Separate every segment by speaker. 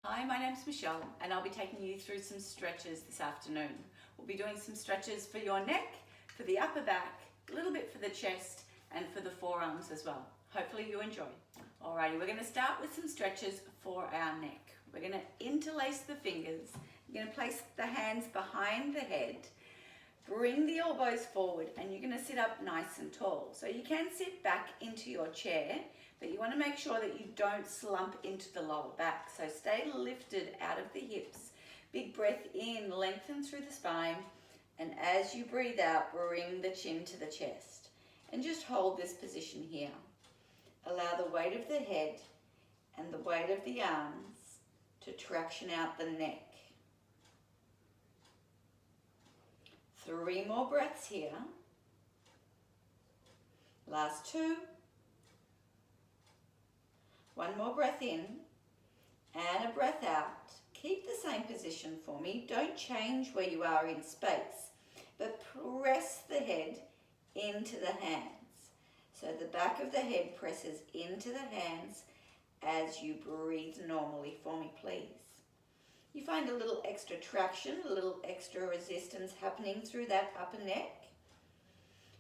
Speaker 1: Hi, my name's Michelle and I'll be taking you through some stretches this afternoon. We'll be doing some stretches for your neck, for the upper back, a little bit for the chest and for the forearms as well. Hopefully you enjoy. Alrighty, we're going to start with some stretches for our neck. We're going to interlace the fingers. You're going to place the hands behind the head. Bring the elbows forward and you're going to sit up nice and tall. So you can sit back into your chair, but you want to make sure that you don't slump into the lower back. So stay lifted out of the hips. Big breath in, lengthen through the spine. And as you breathe out, bring the chin to the chest. And just hold this position here. Allow the weight of the head and the weight of the arms to traction out the neck. 3 more breaths here. Last 2. 1 more breath in and a breath out. Keep the same position for me. Don't change where you are in space, but press the head into the hands. So the back of the head presses into the hands as you breathe normally for me, please. You find a little extra traction, a little extra resistance happening through that upper neck.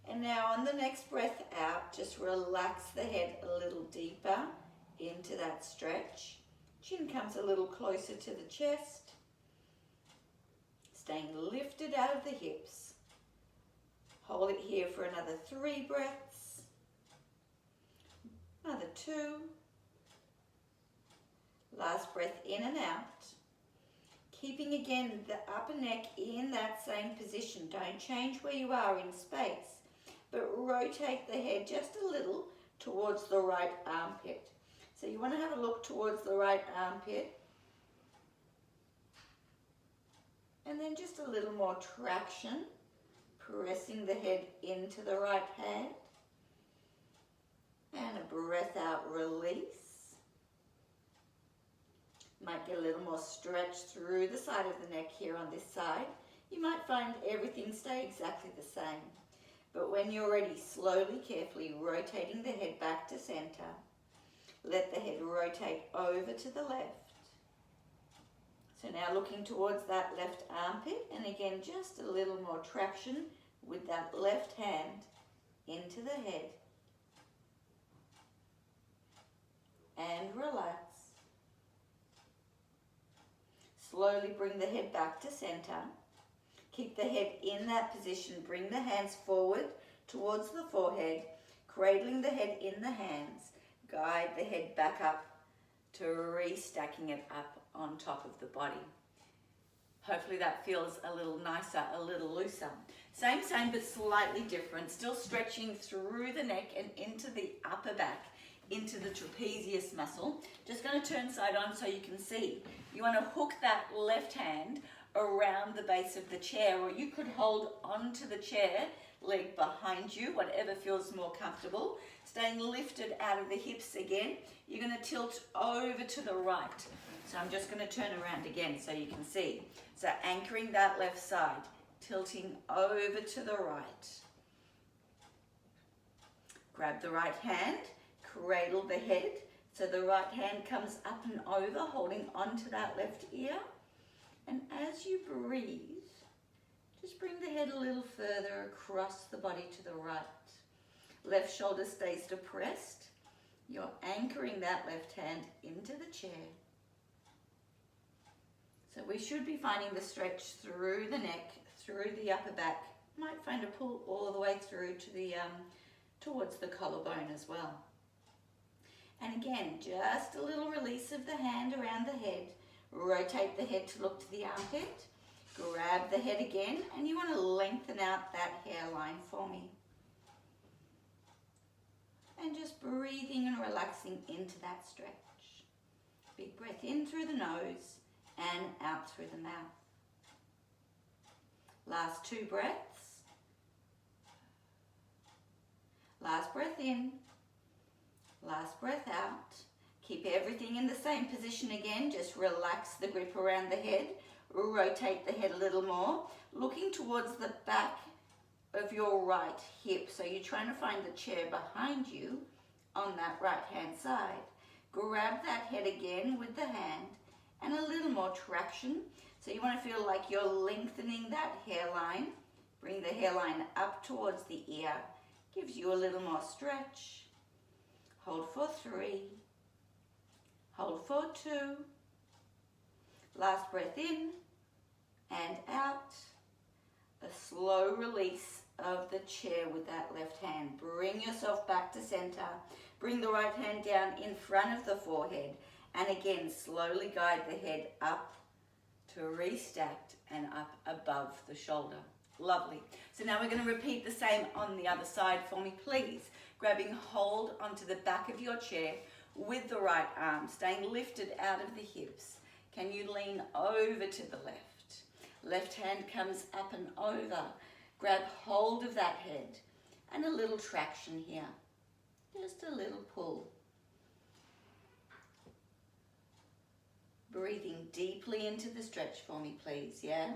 Speaker 1: And now on the next breath out, just relax the head a little deeper into that stretch. Chin comes a little closer to the chest. Staying lifted out of the hips. Hold it here for another 3 breaths. Another 2. Last breath in and out. Keeping again the upper neck in that same position. Don't change where you are in space, but rotate the head just a little towards the right armpit. So you want to have a look towards the right armpit. And then just a little more traction, pressing the head into the right hand. And a breath out, release. Might get a little more stretch through the side of the neck here on this side. You might find everything stay exactly the same. But when you're ready, slowly, carefully rotating the head back to center. Let the head rotate over to the left. So now looking towards that left armpit, and again just a little more traction with that left hand into the head. And relax. Slowly bring the head back to center. Keep the head in that position. Bring the hands forward towards the forehead, cradling the head in the hands. Guide the head back up to restacking it up on top of the body. Hopefully that feels a little nicer, a little looser. Same, but slightly different. Still stretching through the neck and into the upper back, into the trapezius muscle. Just going to turn side on so you can see. You want to hook that left hand around the base of the chair, or you could hold onto the chair, leg behind you, whatever feels more comfortable. Staying lifted out of the hips again. You're going to tilt over to the right. So I'm just going to turn around again so you can see. So anchoring that left side, tilting over to the right. Grab the right hand, cradle the head. So the right hand comes up and over, holding onto that left ear. And as you breathe, just bring the head a little further across the body to the right. Left shoulder stays depressed. You're anchoring that left hand into the chair. So we should be finding the stretch through the neck, through the upper back. Might find a pull all the way through to the towards the collarbone as well. And again, just a little release of the hand around the head. Rotate the head to look to the armpit. Grab the head again, and you want to lengthen out that hairline for me. And just breathing and relaxing into that stretch. Big breath in through the nose and out through the mouth. Last 2 breaths. Last breath in. Last breath out. Keep everything in the same position again. Just relax the grip around the head. Rotate the head a little more. Looking towards the back of your right hip. So you're trying to find the chair behind you on that right hand side. Grab that head again with the hand and a little more traction. So you want to feel like you're lengthening that hairline. Bring the hairline up towards the ear. Gives you a little more stretch. Hold for 3. Hold for 2. Last breath in and out. A slow release of the chair with that left hand. Bring yourself back to center. Bring the right hand down in front of the forehead. And again, slowly guide the head up to restacked and up above the shoulder. Lovely. So now we're going to repeat the same on the other side for me, please. Grabbing hold onto the back of your chair with the right arm, staying lifted out of the hips. Can you lean over to the left? Left hand comes up and over. Grab hold of that head and a little traction here. Just a little pull. Breathing deeply into the stretch for me, please, yeah?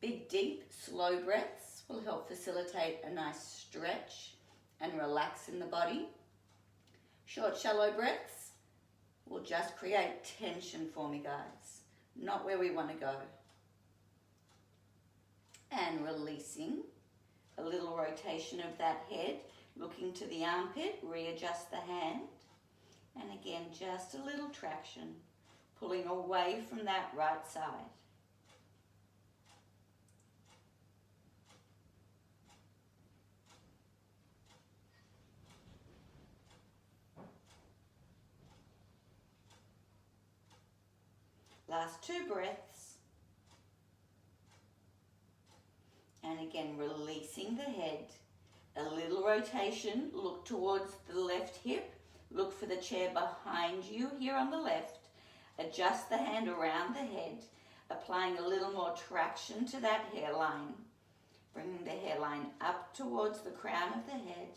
Speaker 1: Big, deep, slow breaths will help facilitate a nice stretch and relax in the body. Short, shallow breaths will just create tension for me, guys. Not where we want to go. And releasing. A little rotation of that head, looking to the armpit, readjust the hand. And again, just a little traction, pulling away from that right side. Last 2 breaths. And again, releasing the head. A little rotation, look towards the left hip. Look for the chair behind you here on the left. Adjust the hand around the head, applying a little more traction to that hairline. Bringing the hairline up towards the crown of the head.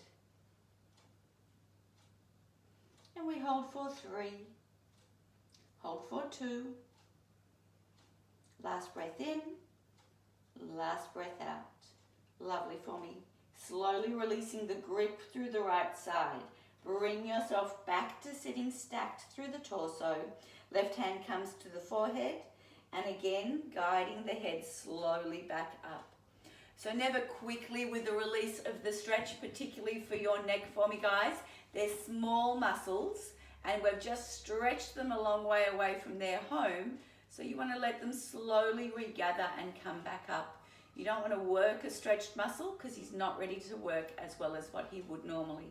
Speaker 1: And we hold for 3. Hold for 2. Last breath in, last breath out. Lovely for me. Slowly releasing the grip through the right side. Bring yourself back to sitting stacked through the torso. Left hand comes to the forehead, and again, guiding the head slowly back up. So never quickly with the release of the stretch, particularly for your neck for me, guys. They're small muscles, and we've just stretched them a long way away from their home. So you want to let them slowly regather and come back up. You don't want to work a stretched muscle because he's not ready to work as well as what he would normally.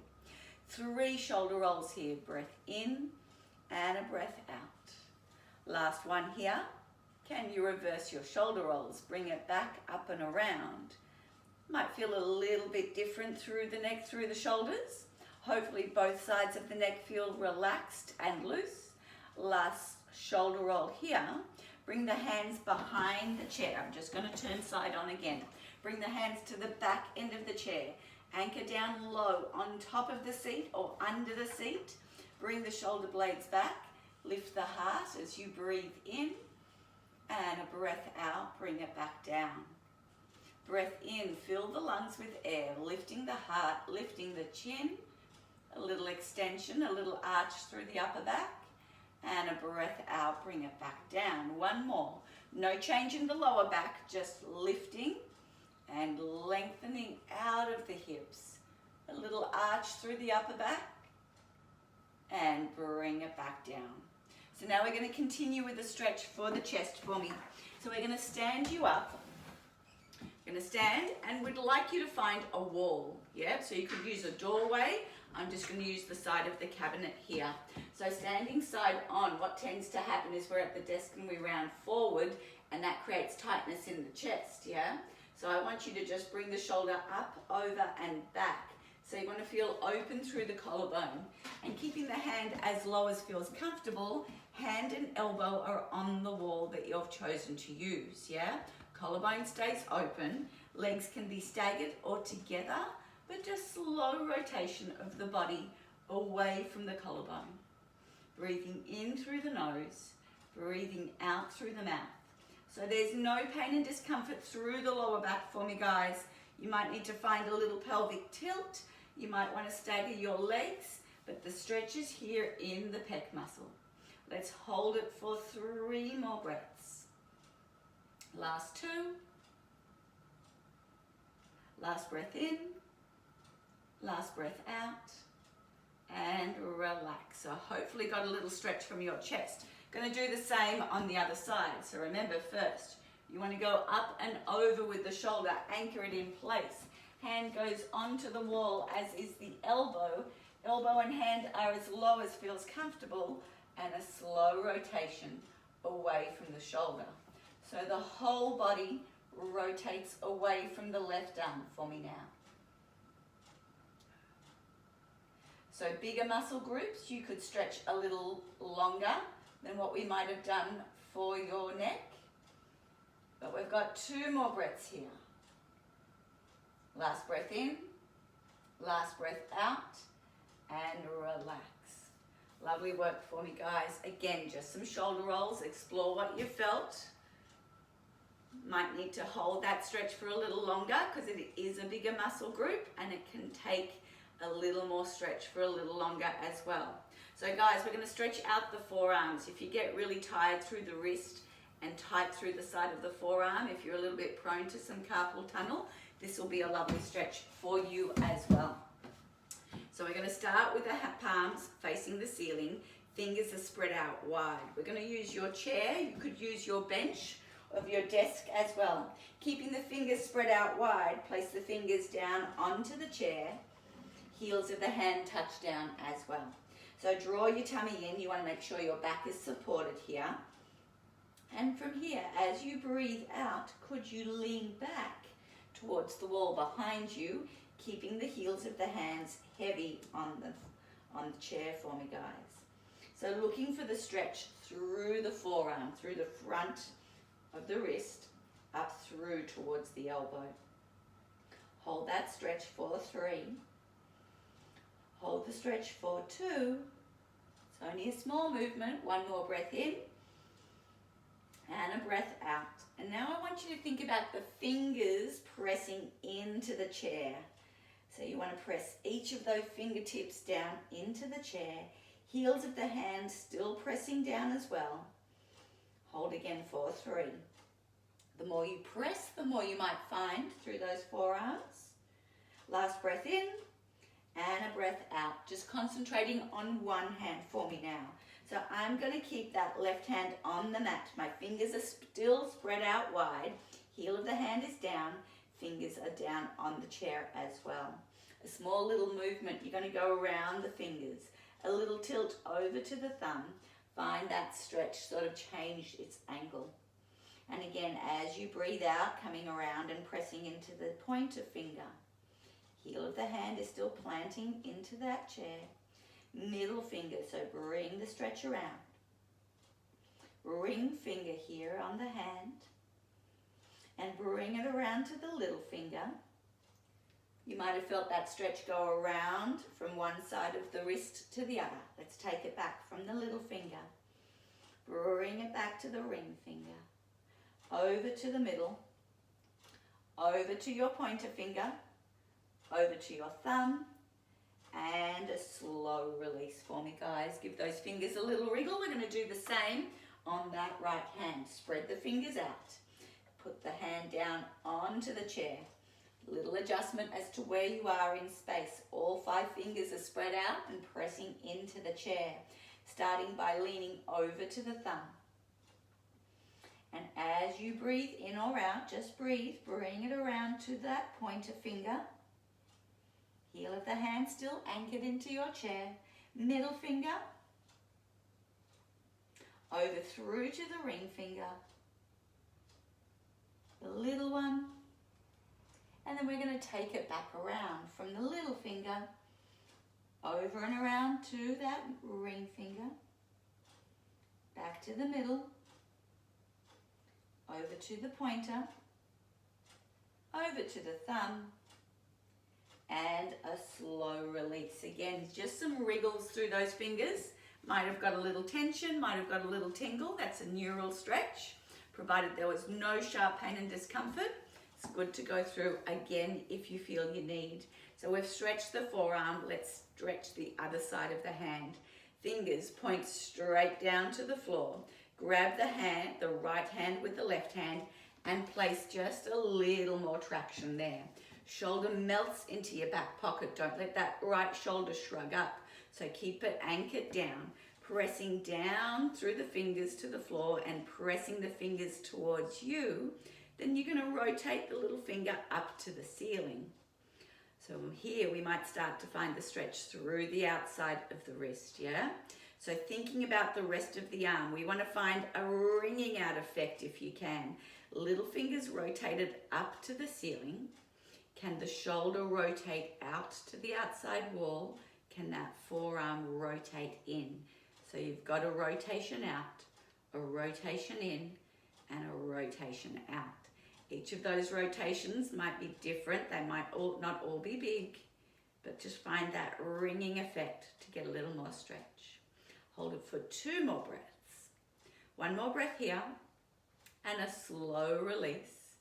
Speaker 1: 3 shoulder rolls here. Breath in and a breath out. Last one here. Can you reverse your shoulder rolls? Bring it back up and around. Might feel a little bit different through the neck, through the shoulders. Hopefully both sides of the neck feel relaxed and loose. Last shoulder roll here. Bring the hands behind the chair. I'm just going to turn side on again. Bring the hands to the back end of the chair. Anchor down low on top of the seat or under the seat. Bring the shoulder blades back. Lift the heart as you breathe in. And a breath out, bring it back down. Breath in, fill the lungs with air, lifting the heart, lifting the chin. A little extension, a little arch through the upper back. And a breath out, bring it back down. One more. No change in the lower back, just lifting and lengthening out of the hips. A little arch through the upper back and bring it back down. So now we're going to continue with the stretch for the chest for me. So we're going to stand you up. We're going to stand and we'd like you to find a wall. Yeah, so you could use a doorway. I'm just going to use the side of the cabinet here. So standing side on, what tends to happen is we're at the desk and we round forward and that creates tightness in the chest, yeah? So I want you to just bring the shoulder up, over and back. So you want to feel open through the collarbone and keeping the hand as low as feels comfortable. Hand and elbow are on the wall that you've chosen to use, yeah? Collarbone stays open, legs can be staggered or together, but just slow rotation of the body away from the collarbone. Breathing in through the nose, breathing out through the mouth. So there's no pain and discomfort through the lower back for me, guys. You might need to find a little pelvic tilt. You might want to stagger your legs, but the stretch is here in the pec muscle. Let's hold it for 3 more breaths. Last 2. Last breath in. Last breath out. And relax. So hopefully got a little stretch from your chest. Going to do the same on the other side. So remember, first you want to go up and over with the shoulder, anchor it in place. Hand goes onto the wall, as is the elbow. Elbow and hand are as low as feels comfortable, and a slow rotation away from the shoulder. So the whole body rotates away from the left arm for me now. So bigger muscle groups, you could stretch a little longer than what we might have done for your neck. But we've got 2 more breaths here. Last breath in, last breath out, and relax. Lovely work for me, guys. Again, just some shoulder rolls. Explore what you felt. Might need to hold that stretch for a little longer because it is a bigger muscle group and it can take a little more stretch for a little longer as well. So guys, we're going to stretch out the forearms. If you get really tired through the wrist and tight through the side of the forearm, if you're a little bit prone to some carpal tunnel, this will be a lovely stretch for you as well. So we're going to start with the palms facing the ceiling. Fingers are spread out wide. We're going to use your chair. You could use your bench of your desk as well. Keeping the fingers spread out wide, place the fingers down onto the chair. Heels of the hand touch down as well. So draw your tummy in. You want to make sure your back is supported here. And from here, as you breathe out, could you lean back towards the wall behind you, keeping the heels of the hands heavy on the chair for me, guys. So looking for the stretch through the forearm, through the front of the wrist, up through towards the elbow. Hold that stretch for 3. Hold the stretch for 2. It's only a small movement. 1 more breath in and a breath out. And now I want you to think about the fingers pressing into the chair. So you want to press each of those fingertips down into the chair. Heels of the hands still pressing down as well. Hold again for 3. The more you press, the more you might find through those forearms. Last breath in and a breath out. Just concentrating on one hand for me now. So I'm going to keep that left hand on the mat. My fingers are still spread out wide. Heel of the hand is down. Fingers are down on the chair as well. A small little movement. You're going to go around the fingers. A little tilt over to the thumb. Find that stretch sort of change its angle. And again, as you breathe out, coming around and pressing into the pointer finger. Heel of the hand is still planting into that chair. Middle finger, so bring the stretch around. Ring finger here on the hand. And bring it around to the little finger. You might have felt that stretch go around from one side of the wrist to the other. Let's take it back from the little finger. Bring it back to the ring finger. Over to the middle. Over to your pointer finger. Over to your thumb. And a slow release for me, guys. Give those fingers a little wriggle. We're going to do the same on that right hand. Spread the fingers out. Put the hand down onto the chair. Little adjustment as to where you are in space. All 5 fingers are spread out and pressing into the chair. Starting by leaning over to the thumb. And as you breathe in or out, just breathe. Bring it around to that pointer finger. Heel of the hand still anchored into your chair. Middle finger. Over through to the ring finger. The little one. And then we're going to take it back around from the little finger. Over and around to that ring finger. Back to the middle. Over to the pointer. Over to the thumb. And a slow release. Again, just some wriggles through those fingers. Might have got a little tension, might have got a little tingle. That's a neural stretch, provided there was no sharp pain and discomfort. It's good to go through again if you feel you need. So we've stretched the forearm. Let's stretch the other side of the hand. Fingers point straight down to the floor. Grab the hand, the right hand with the left hand, and place just a little more traction there. Shoulder melts into your back pocket. Don't let that right shoulder shrug up. So keep it anchored down, pressing down through the fingers to the floor and pressing the fingers towards you. Then you're going to rotate the little finger up to the ceiling. So here we might start to find the stretch through the outside of the wrist, yeah? So thinking about the rest of the arm, we want to find a wringing out effect if you can. Little fingers rotated up to the ceiling. Can the shoulder rotate out to the outside wall? Can that forearm rotate in? So you've got a rotation out, a rotation in, and a rotation out. Each of those rotations might be different. They might not all be big, but just find that ringing effect to get a little more stretch. Hold it for 2 more breaths. 1 more breath here, and a slow release.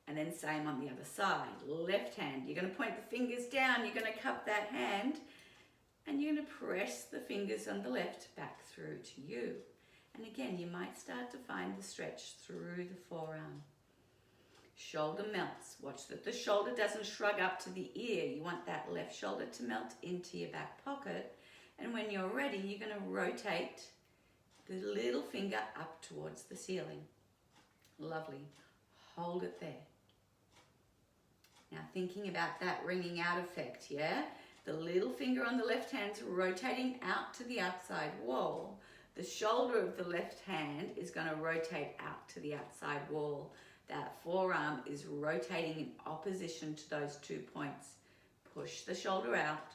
Speaker 1: And then same on the other side. Left hand, you're going to point the fingers down, you're going to cup that hand, and you're going to press the fingers on the left back through to you. And again, you might start to find the stretch through the forearm. Shoulder melts. Watch that the shoulder doesn't shrug up to the ear. You want that left shoulder to melt into your back pocket. And when you're ready, you're going to rotate the little finger up towards the ceiling. Lovely. Hold it there. Now thinking about that ringing out effect, yeah? The little finger on the left hand's rotating out to the outside wall. The shoulder of the left hand is going to rotate out to the outside wall. That forearm is rotating in opposition to those 2 points. Push the shoulder out,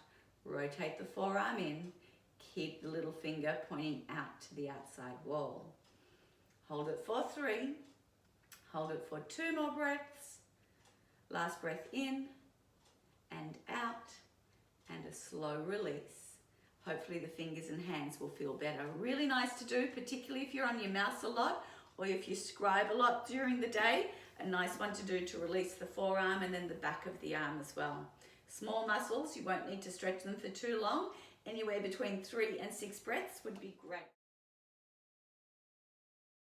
Speaker 1: rotate the forearm in, keep the little finger pointing out to the outside wall. Hold it for 3, hold it for 2 more breaths. Last breath in and out, and a slow release. Hopefully the fingers and hands will feel better. Really nice to do, particularly if you're on your mouse a lot or if you scribe a lot during the day. A nice one to do to release the forearm and then the back of the arm as well. Small muscles, you won't need to stretch them for too long. Anywhere between 3 and 6 breaths would be great.